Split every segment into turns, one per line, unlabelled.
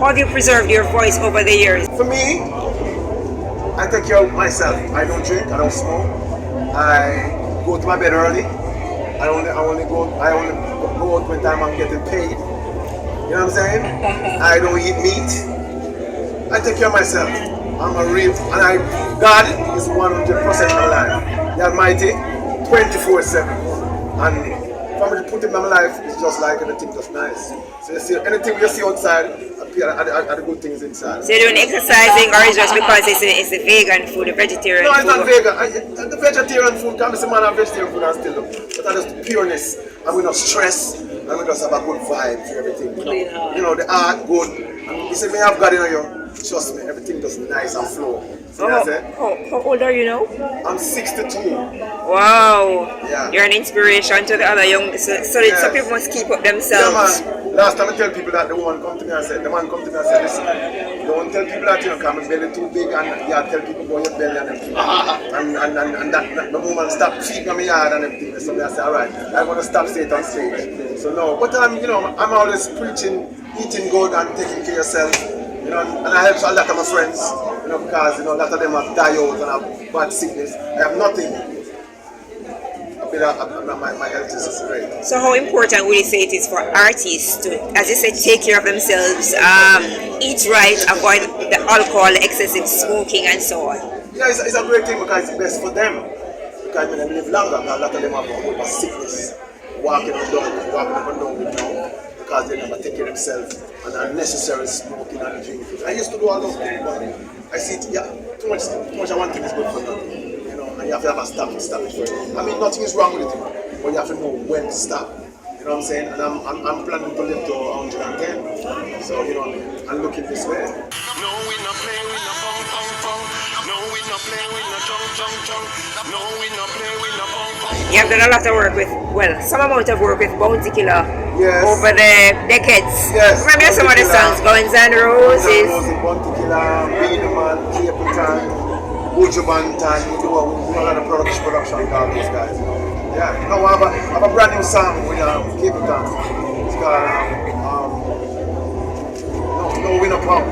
How have you preserved your voice over the years?
For me, I take care of myself. I don't drink, I don't smoke. I go to my bed early. I only go out when time I'm getting paid. You know what I'm saying? I don't eat meat. I take care of myself. I'm a real, God is 100% alive. The Almighty, 24/7. And for me to put him in my life, it's just like everything just nice. So you see, anything you see outside, are the good things inside.
So you're doing exercising, or is just because it's a vegan food, a vegetarian food?
No, it's not vegan. The vegetarian food can be some man of vegetarian food and still do. But that is the pureness. And we not stress, and we just have a good vibe for everything. You know, the art good. And you see me have God in you. Trust me, everything just nice and flow. See what I say?
How old are you now?
I'm 62.
Wow.
Yeah.
You're an inspiration to the other young. So some people must keep up themselves.
Yeah, man. Last time I tell people that the man come to me and said, listen, don't tell people that you know, my belly too big, and yeah, tell people about your belly and everything. And that the woman stop feeding on my yard and everything. So I say, alright, I'm gonna stop saying on stage. So no, but I'm always preaching, eating good and taking care of yourself. And I help a lot of my friends, because a lot of them have died out and have bad sickness. I have nothing. My health is great.
So how important would you say it is for artists to, as you said, take care of themselves, eat right, avoid the alcohol, excessive smoking and so on?
Yeah, it's a great thing because it's best for them. Because when they live longer, a lot of them have a sickness, walking up and down because they never take care of themselves and unnecessary smoking and drinking. I used to do all those things, but I see it, too much of one thing is good for nothing. And you have to have a stop it for it. I mean, nothing is wrong with it, but you have to know when to stop. You know what I'm saying? And I'm planning to live to 110. So, I'm looking this way.
No, we not play, we not pong pong pong. No, we not play, we not chong chong chong. No, we not play, we not pong pong.
You have done a lot of work with, some amount of work with Bounty Killer over the decades.
Yes.
Remember some of the songs, Guns and Roses.
Bounty Killer, Beaneman, Capleton, Buju Banton, we do a lot of production with all these guys. Yeah, now I have a brand new song with Capleton. It's called No We No Punk.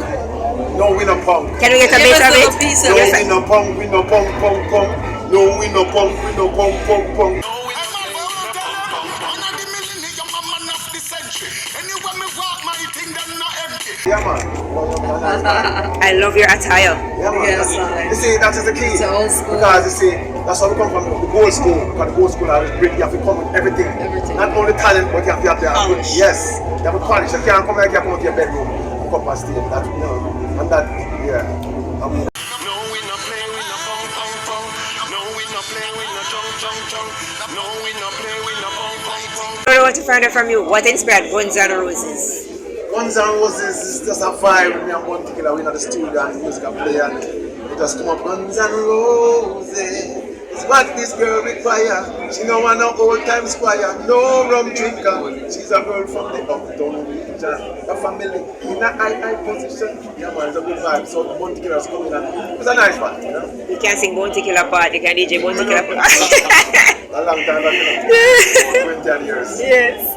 No We No Punk.
Can we get a bit of it?
No We No Punk, we no punk, punk, punk. No We No Punk, we no punk, punk, punk. Yeah, man.
I love your attire.
Yeah, man.
Yes,
you see, that is the key.
It's old school.
Because you see, that's how we come from the old school. Because the old school, you have to come with everything. Not only talent, but you have to have the
polish.
Yes, you have to polish. You can't come here, you come out your bedroom, you come on stage. That, and that, yeah.
No, we not play, we not pong pong pong. No, we not play, we not chong chong chong. No, we not play, we not pong pong pong.
I want to find out from you, what inspired Guns and Roses?
Guns and Roses is just a vibe with me and one particular we in the studio and the music I play and it just come up Guns and Roses. It's what this girl require. She no want no old time squire, no rum drinker. She's a girl from the uptown region. A family in a high position. Yeah man, it's a good vibe. So the Bounty Killer's coming and it's a nice part,
You can sing Bounty Killer part, you can DJ Bounty Killer part.
A long time back, 20 years.
Yes.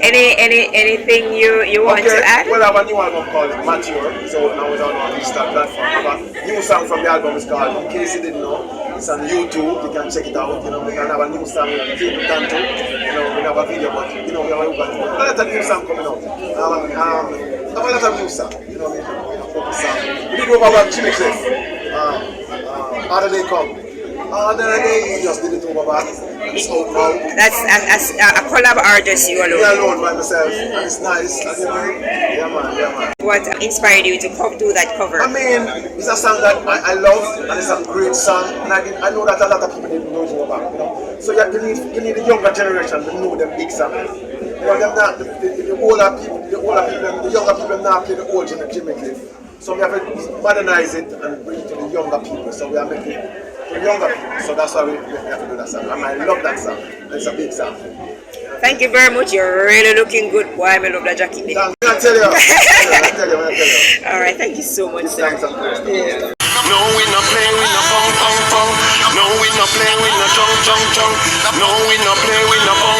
Anything you want to add?
Well, I have a new album called Mature, so now it's on our digital platform. I have a new song from the album, it's called, in case you didn't know, it's on YouTube, you can check it out. We can have a new song with Kingston too. We have a video, but we have a lot of new song coming out. I have a lot of new song, we have a couple songs. We did over about Jimmy Cliff. How do they come? We just did it over back. It's out now.
That's a collab artist you alone.
Yeah, alone by myself, and it's nice. Yeah, man.
What inspired you to do that cover?
I mean, it's a song that I love, and it's a great song, and I know that a lot of people didn't know about, So you need the younger generation to know them big songs. Them not the older people, the younger people now play the old Jimmy Cliff. So we have to modernize it and bring it to the younger people. So we are making it for younger people. So that's why we have to do that song. And I love that song. It's a big song.
Thank you very much. You're really looking good. Boy, I love that jacket.
I tell you. I tell you.
All right, thank you so much, sir.
Thanks,
Yeah.
No, we not play, we not pong pong pong. No, we not play, we not chong chong chong. No, we not play, we not pong